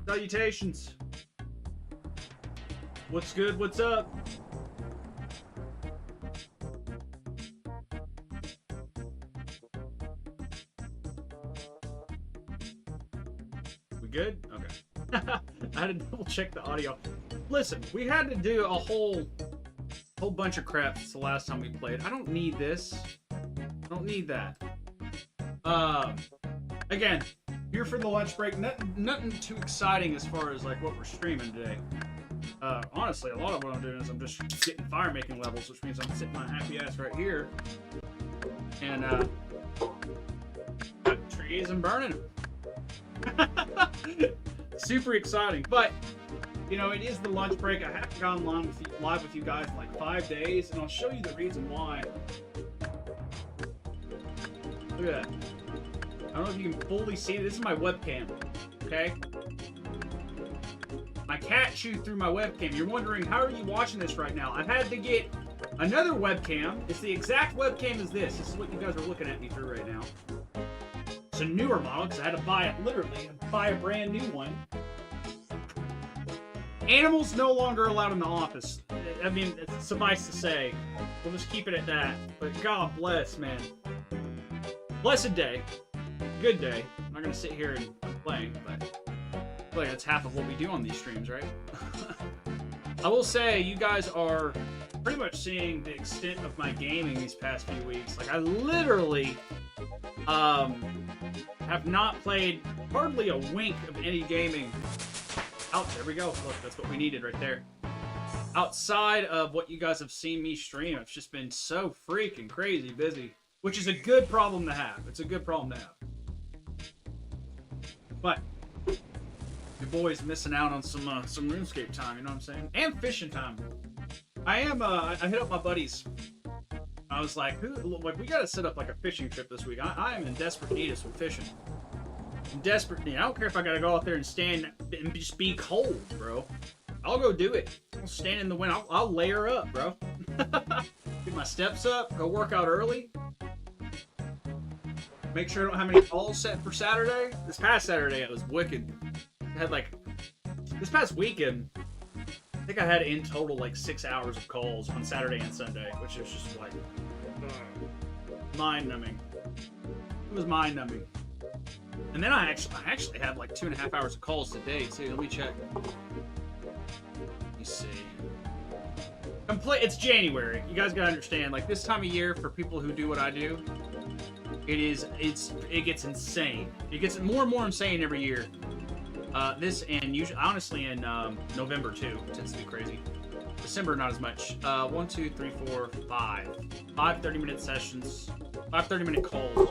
Salutations. What's good? What's up? We good? Okay. I had to double check the audio. Listen, we had to do a whole bunch of crap since the last time we played. I don't need this. I don't need that. Again, here for the lunch break. Nothing too exciting as far as like what we're streaming today. Honestly, a lot of what I'm doing is I'm just getting fire making levels, which means I'm sitting my happy ass right here and got trees and burning them. Super exciting, but you know, it is the lunch break. I haven't gone live with you guys in like 5 days, and I'll show you the reason why. Look at that. I don't know if you can fully see. This is my webcam, okay? My cat chewed through my webcam. You're wondering, how are you watching this right now? I've had to get another webcam. It's the exact webcam as this. This is what you guys are looking at me through right now. It's a newer model, because I had to buy it, literally, buy a brand new one. Animals no longer allowed in the office. I mean, it's suffice to say. We'll just keep it at that. But God bless, man. Blessed day. Good day. I'm not going to sit here and complain, but I feel like that's half of what we do on these streams, right? I will say, you guys are pretty much seeing the extent of my gaming these past few weeks. Like, I literally have not played hardly a wink of any gaming. There we go. Look, that's what we needed right there. Outside of what you guys have seen me stream, I've just been so freaking crazy busy, which is a good problem to have. It's a good problem to have. But your boy's missing out on some RuneScape time. You know what I'm saying? And fishing time. I hit up my buddies. I was like, we gotta set up like a fishing trip this week. I am in desperate need of some fishing. In desperate need. I don't care if I gotta go out there and stand and just be cold, bro. I'll go do it. I'll stand in the wind. I'll layer up, bro. Get my steps up. Go work out early. Make sure I don't have any calls set for Saturday. This past Saturday, it was wicked. I had like, this past weekend, I think I had in total like 6 hours of calls on Saturday and Sunday, which is just like mind-numbing. It was mind-numbing. And then I actually have like 2.5 hours of calls today too. Let me check. Let me see. It's January. You guys gotta understand, like this time of year for people who do what I do, it gets insane. It gets more and more insane every year. This and usually, honestly, in November too, it tends to be crazy. December not as much. 1, 2, 3, 4, 5 30-minute sessions, 5 30-minute calls.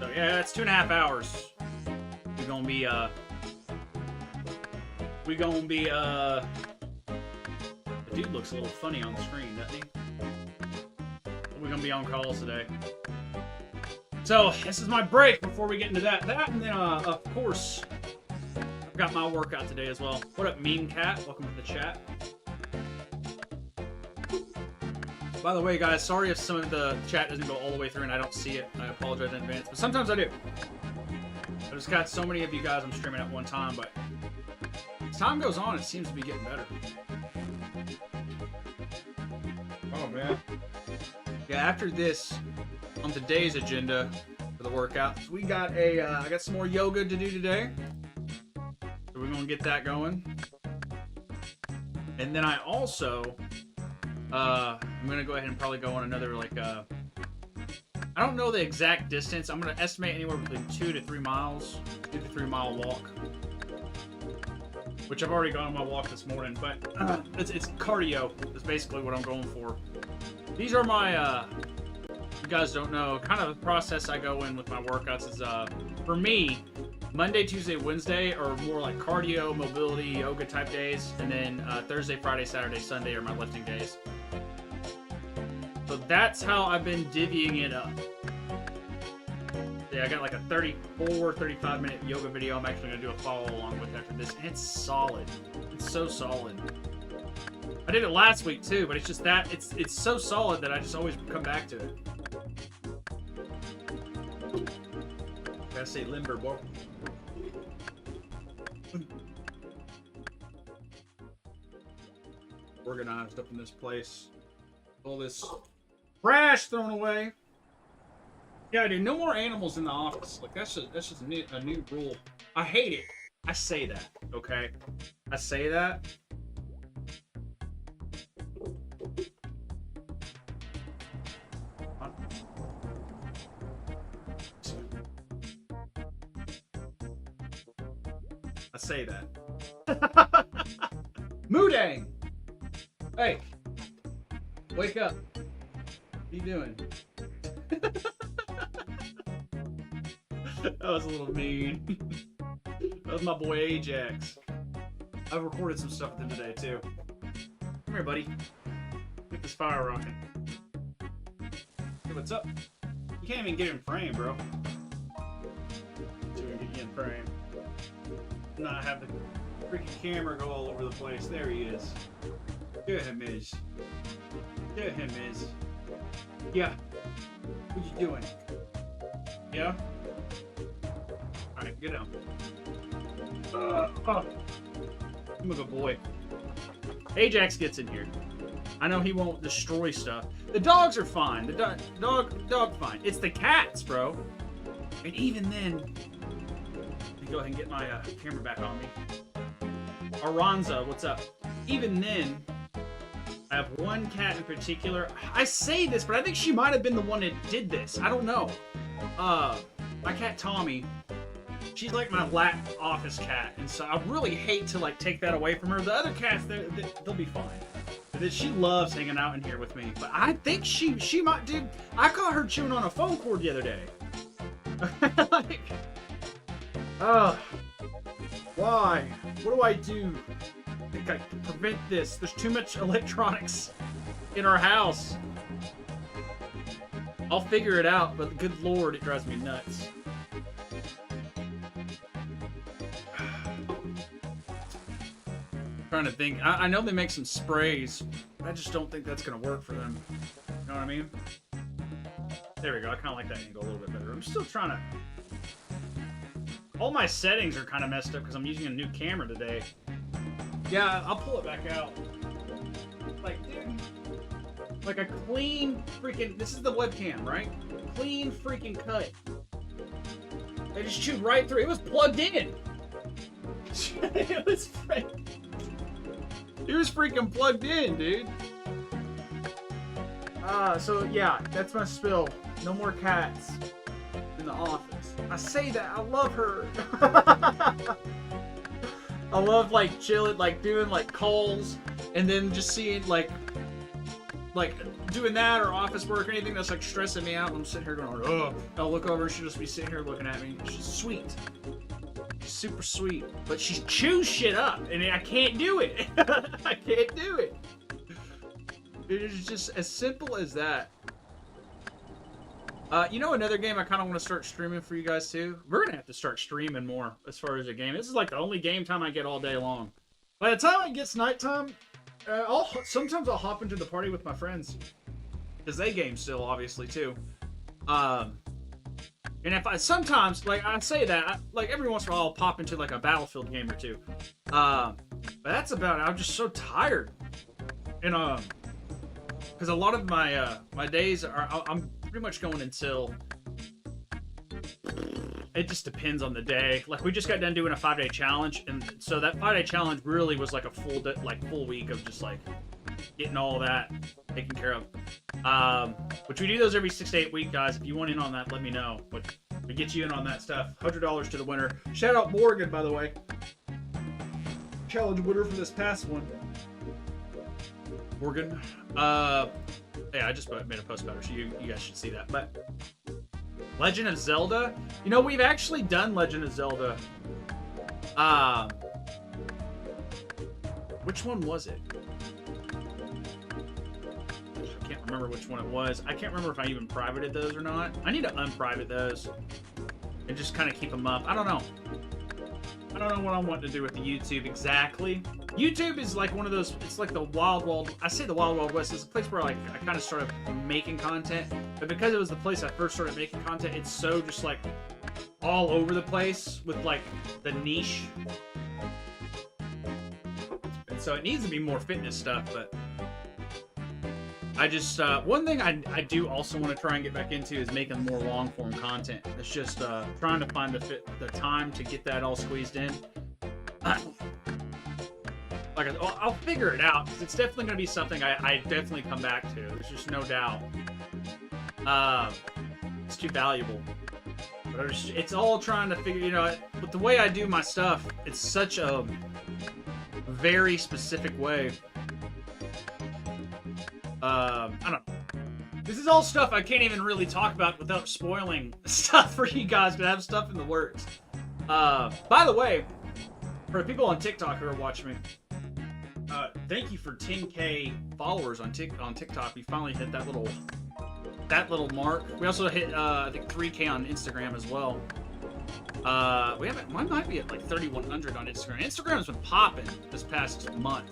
So yeah, that's 2.5 hours. We're gonna be the dude looks a little funny on the screen, doesn't he? We're gonna be on calls today. So this is my break before we get into that. And then of course I've got my workout today as well. What up, Meme Cat? Welcome to the chat. By the way, guys, sorry if some of the chat doesn't go all the way through and I don't see it. I apologize in advance, but sometimes I do. I just got so many of you guys I'm streaming at one time, but as time goes on, it seems to be getting better. Oh, man. Yeah, after this, on today's agenda for the workouts, we got I got some more yoga to do today. So we're going to get that going. And then I also... I'm gonna go ahead and probably go on another I don't know the exact distance. I'm gonna estimate anywhere between 2 to 3 miles, 2 to 3 mile walk, which I've already gone on my walk this morning. But it's cardio. That's basically what I'm going for. These are my you guys don't know kind of the process I go in with my workouts is for me. Monday, Tuesday, Wednesday are more like cardio, mobility, yoga type days, and then Thursday, Friday, Saturday, Sunday are my lifting days. So that's how I've been divvying it up. Yeah, I got like a 34, 35 minute yoga video I'm actually going to do a follow along with after this, and it's solid. It's so solid. I did it last week too, but it's just that, it's so solid that I just always come back to it. Gotta say limber, boy. organized up in this place. All this trash thrown away. Yeah, dude, no more animals in the office. Like, that's just a new rule. I hate it. I say that, okay? I say that. I say that. Moodang! Hey! Wake up. What are you doing? That was a little mean. That was my boy Ajax. I've recorded some stuff with him today, too. Come here, buddy. Get this fire rocking. Hey, what's up? You can't even get in frame, bro. So we can get you in frame. Not have the freaking camera go all over the place. There he is. There him is. There him is. Yeah. What you doing? Yeah? Alright, get down. I'm a good boy. Ajax gets in here. I know he won't destroy stuff. The dogs are fine. The dog fine. It's the cats, bro. And even then, let me go ahead and get my camera back on me. Aranza, what's up? Even then, I have one cat in particular. I say this, but I think she might have been the one that did this. I don't know. My cat Tommy. She's like my lap office cat, and so I really hate to like take that away from her. The other cats, they'll be fine. But she loves hanging out in here with me. But I think she might do. I caught her chewing on a phone cord the other day. Like, why? What do I do? I think I can prevent this. There's too much electronics in our house. I'll figure it out, but good lord, it drives me nuts. Trying to think. I know they make some sprays. I just don't think that's gonna work for them. You know what I mean? There we go. I kind of like that angle a little bit better. I'm still trying to. All my settings are kind of messed up because I'm using a new camera today. Yeah, I'll pull it back out. Like, dude, like a clean freaking. This is the webcam, right? Clean freaking cut. I just chewed right through. It was plugged in. It was freaking. It was freaking plugged in, dude. So yeah, that's my spill. No more cats in the office. I say that, I love her. I love like chilling, like doing like calls, and then just seeing like doing that or office work or anything that's like stressing me out. And I'm sitting here going, oh, I'll look over and she'll just be sitting here looking at me. She's sweet. Super sweet, but she chews shit up, and I can't do it. I can't do it. It is just as simple as that. You know, another game I kind of want to start streaming for you guys too. We're gonna have to start streaming more as far as a game. This is like the only game time I get all day long. By the time it gets nighttime, sometimes I'll hop into the party with my friends because they game still, obviously too. And if I sometimes, like I say that, like every once in a while I'll pop into like a Battlefield game or two. But that's about it. I'm just so tired. And because a lot of my my days are, I'm pretty much going until, it just depends on the day. Like we just got done doing a 5-day challenge, and so that 5-day challenge really was like a full week of just like getting all that taken care of. Which we do those every 6 to 8 weeks, guys. If you want in on that, let me know. But we get you in on that stuff. $100 to the winner. Shout out Morgan, by the way. Challenge winner for this past one. Morgan. Yeah, I just made a post about her, so you guys should see that. But Legend of Zelda. You know, we've actually done Legend of Zelda. Which one was it? I can't remember which one it was. I can't remember if I even privated those or not. I need to unprivate those and just kind of keep them up. I don't know. I don't know what I want to do with the YouTube exactly. YouTube is like one of those, it's like the wild, I say the wild west. It's a place where like I kind of started making content, but because it was the place I first started making content, it's so just like all over the place with like the niche. And so it needs to be more fitness stuff, but I just one thing I do also want to try and get back into is making more long form content. It's just trying to find the time to get that all squeezed in. Like I'll figure it out, because it's definitely going to be something I definitely come back to. There's just no doubt. It's too valuable. But it's all trying to figure, you know, but the way I do my stuff, it's such a very specific way. I don't know. This is all stuff I can't even really talk about without spoiling stuff for you guys, because I have stuff in the works. By the way, for the people on TikTok who are watching me, thank you for 10K followers on TikTok. We finally hit that little mark. We also hit I think 3K on Instagram as well. Mine might be at like 3,100 on Instagram. Instagram's been popping this past month,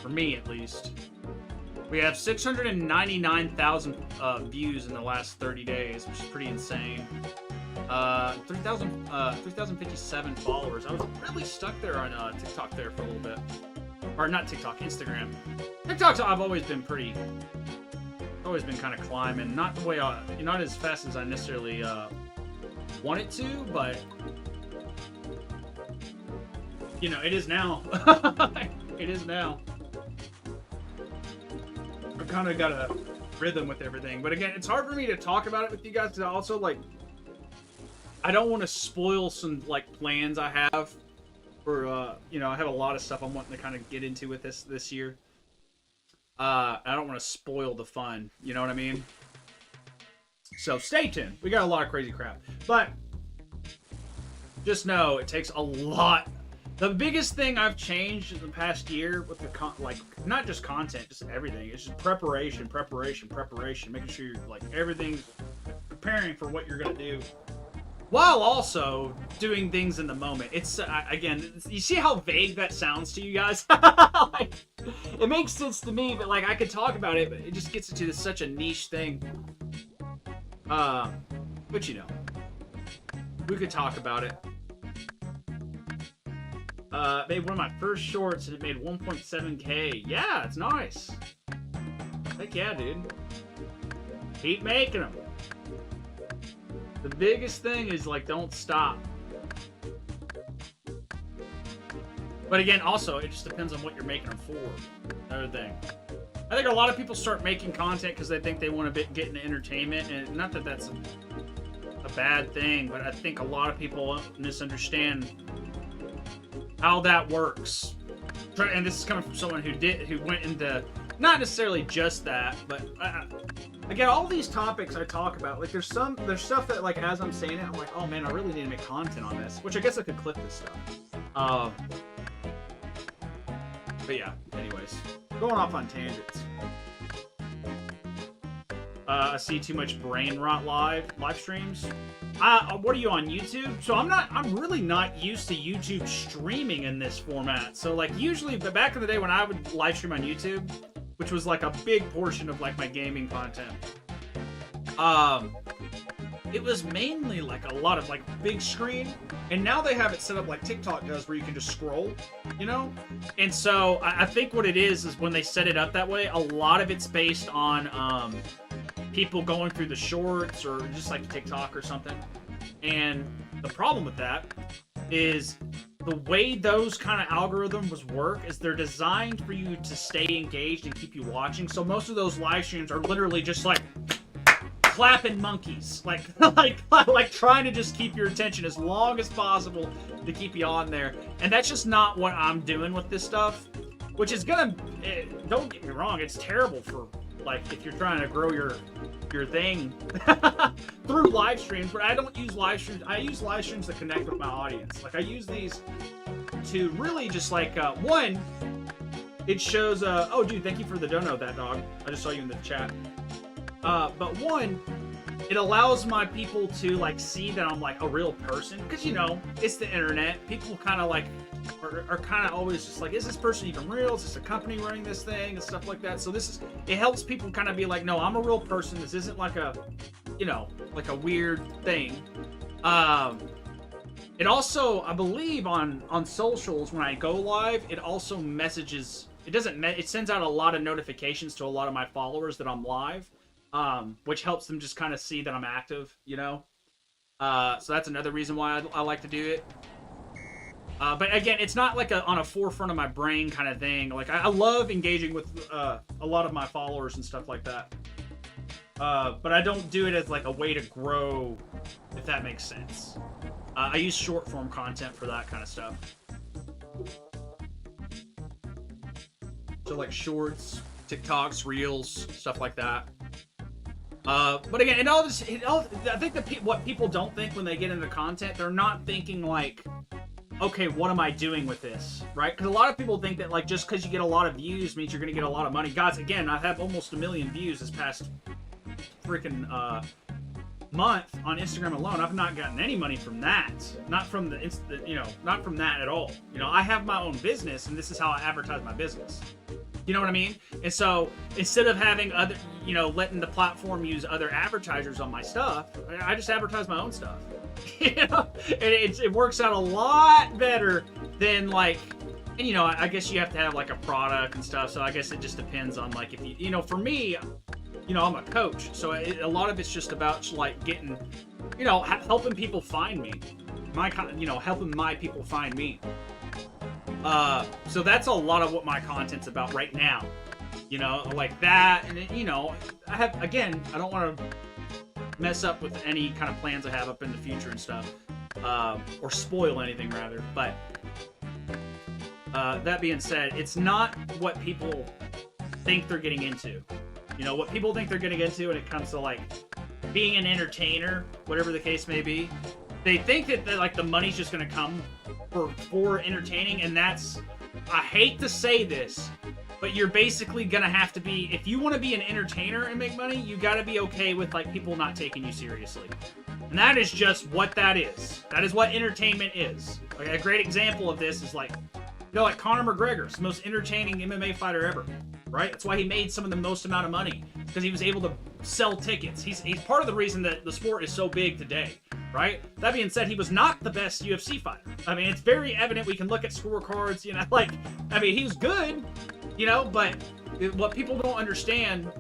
for me at least. We have 699,000 views in the last 30 days, which is pretty insane. 3,057 followers. I was really stuck there on TikTok there for a little bit. Or not TikTok, Instagram. TikTok, I've always been kind of climbing. Not the way not as fast as I necessarily want it to, but you know, it is now. It is now. I've kind of got a rhythm with everything, but again, it's hard for me to talk about it with you guys, because I also I don't want to spoil some plans I have for you know, I have a lot of stuff I'm wanting to kind of get into with this year. I don't want to spoil the fun, you know what I mean? So stay tuned. We got a lot of crazy crap, but just know it takes a lot. The biggest thing I've changed in the past year with the not just content, just everything. It's just preparation, making sure you're everything's preparing for what you're gonna do, while also doing things in the moment. It's again, you see how vague that sounds to you guys? It makes sense to me, but I could talk about it, but it just gets into such a niche thing. But you know, we could talk about it. Made one of my first shorts and it made 1.7K. Yeah, it's nice. Heck yeah, dude. Keep making them. The biggest thing is don't stop. But again, also, it just depends on what you're making them for. Another thing. I think a lot of people start making content because they think they want to get into entertainment, and not that that's a bad thing, but I think a lot of people misunderstand how that works. And this is coming from someone who went into not necessarily just that, but again, all these topics I talk about, there's stuff that as I'm saying it, I'm like, oh man, I really need to make content on this, which I guess I could clip this stuff. But yeah, anyways, going off on tangents. I see too much brain rot live streams. What are you on YouTube? So I'm really not used to YouTube streaming in this format. So usually, but back in the day when I would live stream on YouTube, which was a big portion of my gaming content, it was mainly a lot of big screen, and now they have it set up like TikTok does, where you can just scroll, you know. And so I think what it is when they set it up that way, a lot of it's based on people going through the shorts or just TikTok or something. And the problem with that is the way those kind of algorithms work is they're designed for you to stay engaged and keep you watching. So most of those live streams are literally just clapping monkeys, trying to just keep your attention as long as possible to keep you on there. And that's just not what I'm doing with this stuff, which is don't get me wrong, it's terrible for if you're trying to grow your thing through live streams. But I don't use live streams. I use live streams to connect with my audience. I use these to really just one, it shows oh dude, thank you for the dono, that dog. I just saw you in the chat. But one, it allows my people to see that I'm a real person, because you know, it's the internet. People kind of are kind of always just is this person even real? Is this a company running this thing and stuff like that? So it helps people kind of be no, I'm a real person. This isn't a, you know, a weird thing. It also, I believe on socials, when I go live, it also messages it sends out a lot of notifications to a lot of my followers that I'm live, which helps them just kind of see that I'm active, you know. So that's another reason why I like to do it. But again, it's not like on a forefront of my brain kind of thing. Like I love engaging with a lot of my followers and stuff like that. But I don't do it as like a way to grow, if that makes sense. I use short form content for that kind of stuff. So like shorts, TikToks, Reels, stuff like that. But again, I think what people don't think when they get into content, they're not thinking like, okay, what am I doing with this, right? Because a lot of people think that like just because you get a lot of views means you're gonna get a lot of money. Guys, again, I have almost 1 million views this past freaking month on Instagram alone. I've not gotten any money from that. Not from not from that at all. You know, I have my own business, and this is how I advertise my business. You know what I mean? And so instead of having other, letting the platform use other advertisers on my stuff, I just advertise my own stuff. You know, and it works out a lot better than like, and I guess you have to have like a product and stuff. So I guess it just depends on like if you, for me, I'm a coach, so a lot of it's just about like getting, helping people find me, helping my people find me. So that's a lot of what my content's about right now, like that. And I don't want to mess up with any kind of plans I have up in the future and stuff, or spoil anything rather. But that being said, it's not what people think they're getting into. What people think they're getting into when it comes to like being an entertainer, whatever the case may be. They think that like the money's just gonna come for entertaining, and that's, I hate to say this, but you're basically gonna have to be, if you want to be an entertainer and make money, you gotta be okay with like people not taking you seriously. And that is just what that is. That is what entertainment is. Like a great example of this is like, like Conor McGregor's the most entertaining MMA fighter ever, right? That's why he made some of the most amount of money, because he was able to sell tickets. He's part of the reason that the sport is so big today, right? That being said, he was not the best UFC fighter. I mean, it's very evident. We can look at scorecards, he was good, but what people don't understand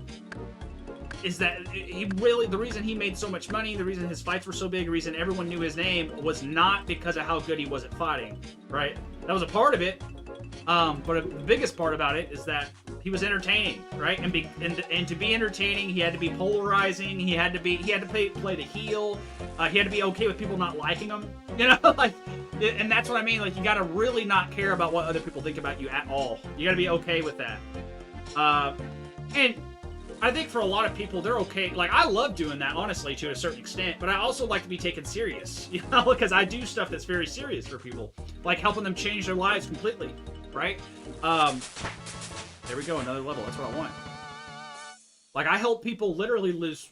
is that the reason he made so much money, the reason his fights were so big, the reason everyone knew his name was not because of how good he was at fighting, right? That was a part of it. But the biggest part about it is that he was entertaining, right? And to be entertaining, he had to be polarizing. He had to play the heel. He had to be okay with people not liking him. And that's what I mean. Like, you got to really not care about what other people think about you at all. You got to be okay with that. And I think for a lot of people, they're okay. Like, I love doing that, honestly, to a certain extent. But I also like to be taken serious, because I do stuff that's very serious for people, like helping them change their lives completely, right? There we go, another level. That's what I want. Like, I help people literally lose.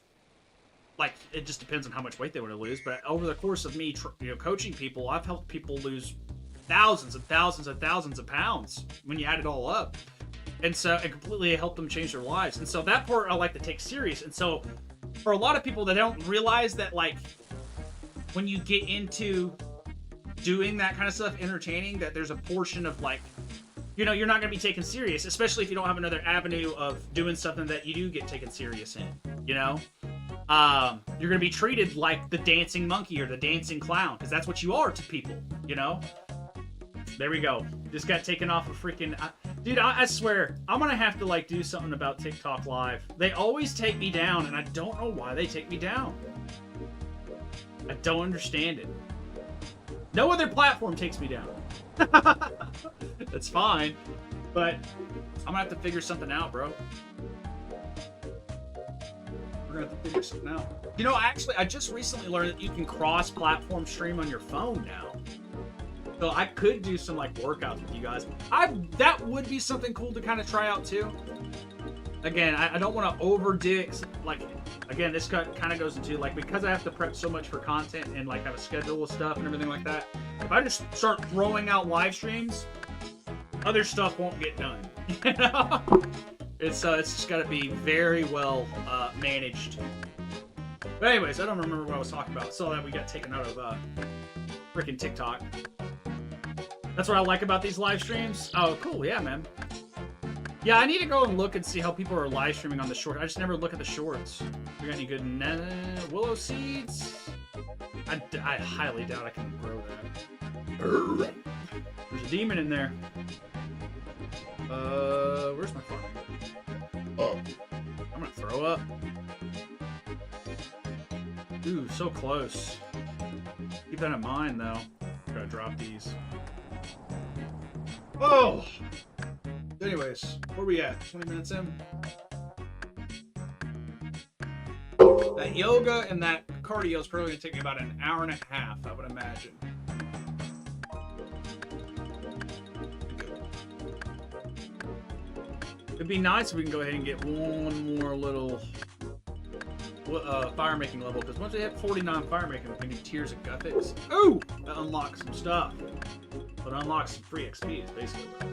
Like, it just depends on how much weight they want to lose. But over the course of me, coaching people, I've helped people lose thousands and thousands and thousands of pounds when you add it all up. And so it completely helped them change their lives. And so that part I like to take serious. And so for a lot of people that don't realize that, like, when you get into doing that kind of stuff, entertaining, that there's a portion of like, you're not going to be taken serious, especially if you don't have another avenue of doing something that you do get taken serious in, you're going to be treated like the dancing monkey or the dancing clown, because that's what you are to people, There we go. Just got taken off a freaking... Dude, I swear, I'm going to have to, like, do something about TikTok Live. They always take me down, and I don't know why they take me down. I don't understand it. No other platform takes me down. That's fine. But I'm going to have to figure something out, bro. We're going to have to figure something out. Actually, I just recently learned that you can cross-platform stream on your phone now. So I could do some like workouts with you guys. That would be something cool to kind of try out too. Again, I don't want to overdo it. Like, again, this kind of goes into like, because I have to prep so much for content and like have a schedule with stuff and everything like that. If I just start throwing out live streams, other stuff won't get done. It's just got to be very well managed. But anyways, I don't remember what I was talking about. So that we got taken out of freaking TikTok. That's what I like about these live streams. Oh, cool. Yeah, man. Yeah, I need to go and look and see how people are live streaming on the short. I just never look at the shorts. You got any good willow seeds? I highly doubt I can grow that. There's a demon in there. Where's my farming? Oh, I'm gonna throw up. Ooh, so close. Keep that in mind, though. Gotta drop these. Oh! Anyways, where we at? 20 minutes in? That yoga and that cardio is probably going to take me about an hour and a half, I would imagine. It'd be nice if we can go ahead and get one more little fire making level, because once we hit 49 fire making, we can do Tears of Guthics. Ooh! That unlocks some stuff. But unlocks some free XP, is basically what.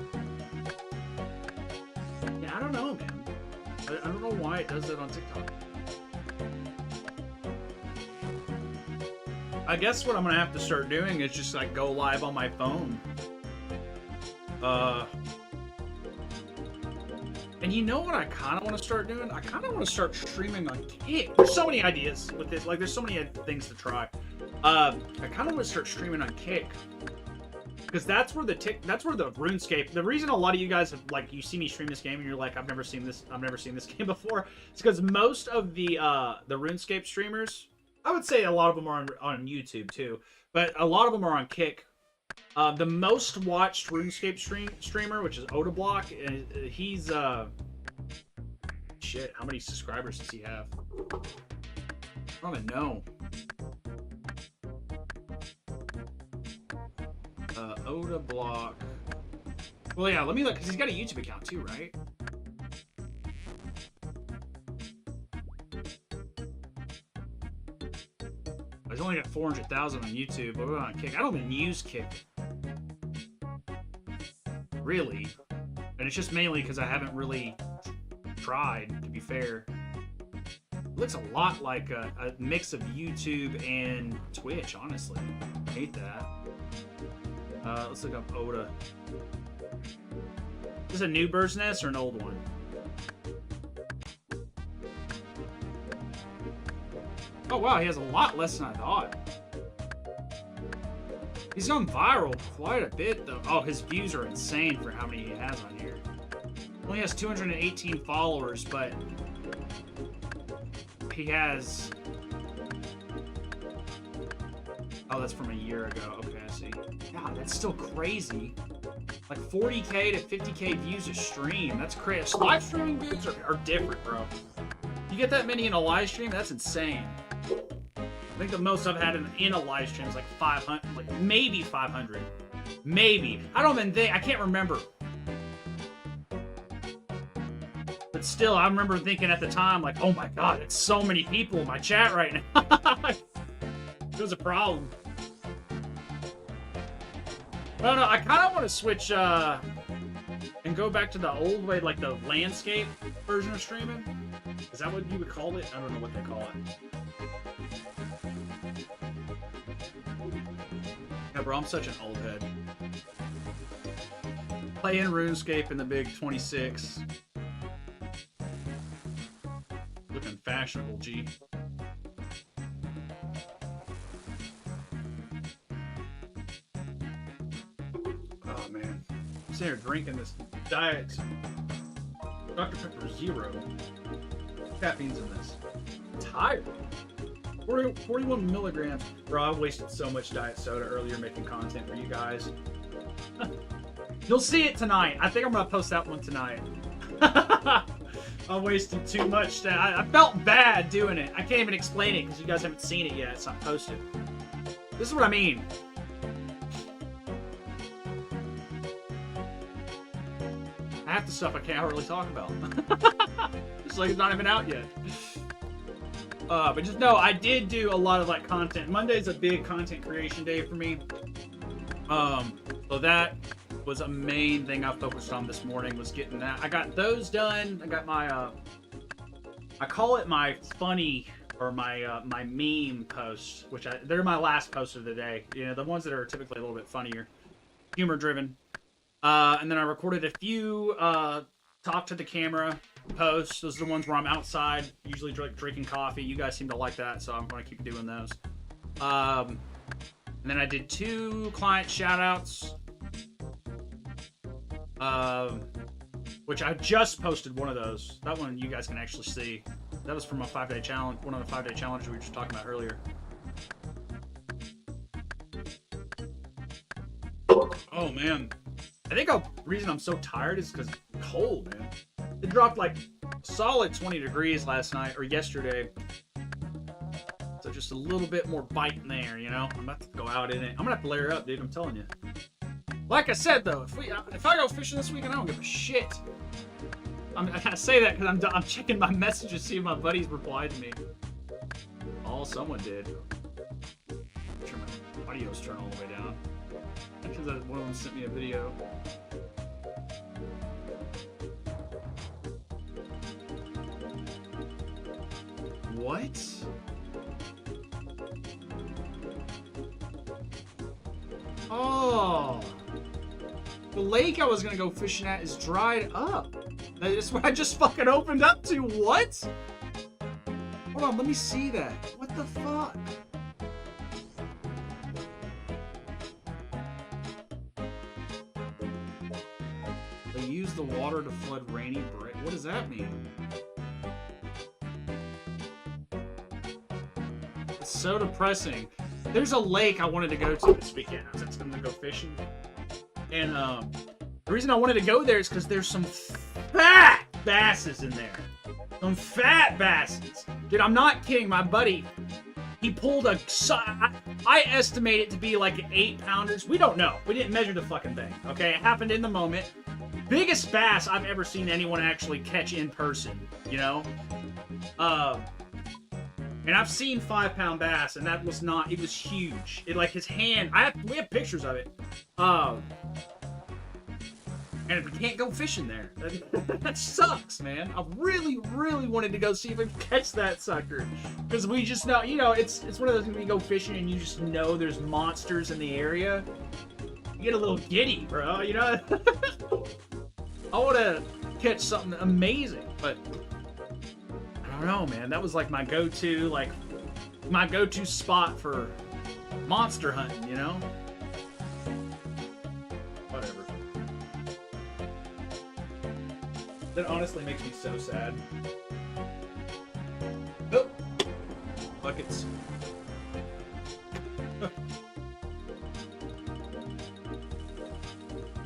Yeah, I don't know, man. I don't know why it does that on TikTok. I guess what I'm gonna have to start doing is just like go live on my phone. And you know what I kind of want to start doing? I kind of want to start streaming on Kick. There's so many ideas with this. Like, there's so many things to try. I kind of want to start streaming on Kick. Because that's where the RuneScape. The reason a lot of you guys have, like, you see me stream this game and you're like, I've never seen this game before. It's because most of the RuneScape streamers, I would say a lot of them are on YouTube too, but a lot of them are on Kick. The most watched RuneScape streamer, which is Odablock, he's shit. How many subscribers does he have? I don't even know. Odablock. Well, yeah, let me look, because he's got a YouTube account too, right? He's only got 400,000 on YouTube, but we're on Kick. I don't even use Kick. Really. And it's just mainly because I haven't really tried, to be fair. It looks a lot like a mix of YouTube and Twitch, honestly. I hate that. Let's look up Oda. Is this a new bird's nest or an old one? Oh wow, he has a lot less than I thought. He's gone viral quite a bit though. Oh, his views are insane for how many he has on here. Only has 218 followers, but he has... Oh, that's from a year ago. Okay, I see. God, that's still crazy. Like 40k to 50k views a stream. That's crazy. Live streaming views are different, bro. You get that many in a live stream? That's insane. I think the most I've had in a live stream is like 500, like maybe 500. Maybe. I don't even think, I can't remember. But still, I remember thinking at the time, like, oh my god, it's so many people in my chat right now. It was a problem. I don't know, I kind of want to switch, and go back to the old way, like the landscape version of streaming. Is that what you would call it? I don't know what they call it. Yeah, bro, I'm such an old head. Playing RuneScape in the big 26. Looking fashionable, G. Oh, man. I'm sitting here drinking this diet Dr. Pepper Zero. Caffeine's in this. I'm tired. 41 milligrams. Bro, I wasted so much diet soda earlier making content for you guys. You'll see it tonight. I think I'm going to post that one tonight. I wasted too much. I felt bad doing it. I can't even explain it because you guys haven't seen it yet. It's not posted. This is what I mean. Half the stuff I can't really talk about. It's like it's not even out yet. But just know, I did do a lot of like content. Monday's a big content creation day for me. So that was a main thing I focused on this morning, was getting that. I got those done. I got my, I call it my funny, or my my meme posts, which they're my last post of the day. You know, the ones that are typically a little bit funnier, humor driven. And then I recorded a few talk to the camera, post. Those are the ones where I'm outside, usually drinking coffee. You guys seem to like that, so I'm going to keep doing those. And then I did 2 client shoutouts, which I just posted one of those. That one you guys can actually see. That was from a 5-day challenge, one of the 5-day challenges we were just talking about earlier. Oh man, I think the reason I'm so tired is because it's cold, man. It dropped like solid 20 degrees last night or yesterday. So just a little bit more bite in there, you know? I'm about to go out in it. I'm gonna have to layer up, dude, I'm telling you. Like I said though, if I go fishing this weekend, I don't give a shit. I say that because I'm checking my messages to see if my buddies replied to me. Oh, someone did. I'm sure my audio's turned all the way down. Because one of them sent me a video. What? Oh. The lake I was gonna go fishing at is dried up. That's what I just fucking opened up to. What? Hold on, let me see that. What the fuck? They use the water to flood rainy break. What does that mean? It's so depressing. There's a lake I wanted to go to this weekend. I was going to go fishing. And the reason I wanted to go there is because there's some fat basses in there. Some fat basses. Dude, I'm not kidding. My buddy, he pulled I estimate it to be like 8-pounders. We don't know. We didn't measure the fucking thing. Okay, it happened in the moment. Biggest bass I've ever seen anyone actually catch in person, you know? And I've seen 5-pound bass, and that was not, it was huge. It, like, his hand, we have pictures of it. And we can't go fishing there. That sucks, man. I really, really wanted to go see if I could catch that sucker. Because we just know, you know, it's one of those when you go fishing and you just know there's monsters in the area. You get a little giddy, bro, you know? I want to catch something amazing, but I don't know, man. That was like my go-to, spot for monster hunting, you know? Whatever. That honestly makes me so sad. Oh! Buckets.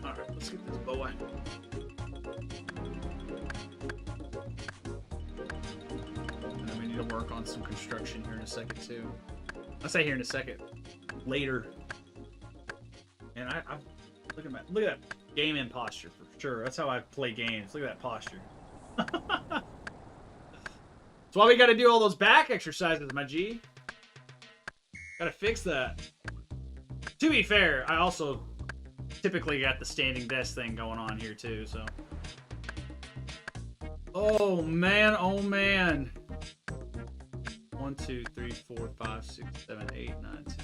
Alright, let's get this boy. And then we need to work on some construction here in a second, too. I'll say here in a second. Later. And I look at that gaming posture for sure. That's how I play games. Look at that posture. That's why we got to do all those back exercises, my G. Got to fix that. To be fair, I also typically got the standing desk thing going on here too, so. Oh man, oh man. 1, 2, 3, 4, 5, 6, 7, 8, 9, 10.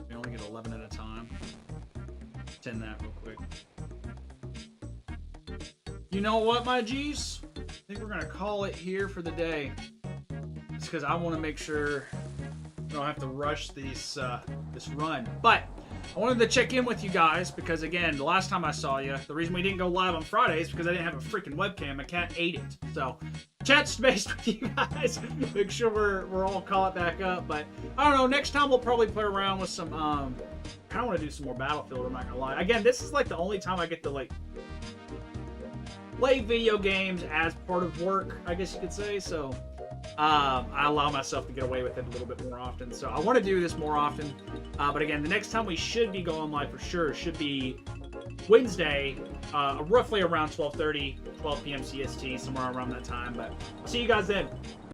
We only get 11 at a time. 10 that real quick. You know what, my G's? I think we're gonna call it here for the day. It's because I want to make sure we don't have to rush this run. But I wanted to check in with you guys because, again, the last time I saw you, the reason we didn't go live on Friday is because I didn't have a freaking webcam. My cat ate it. So, chat's based with you guys. Make sure we're all caught back up. But I don't know. Next time we'll probably play around with some. I kind of want to do some more Battlefield. I'm not gonna lie. Again, this is like the only time I get to like play video games as part of work, I guess you could say. So I allow myself to get away with it a little bit more often. So I want to do this more often. But again, the next time we should be going live for sure should be Wednesday, roughly around 12:30, 12 p.m. CST, somewhere around that time. But I'll see you guys then.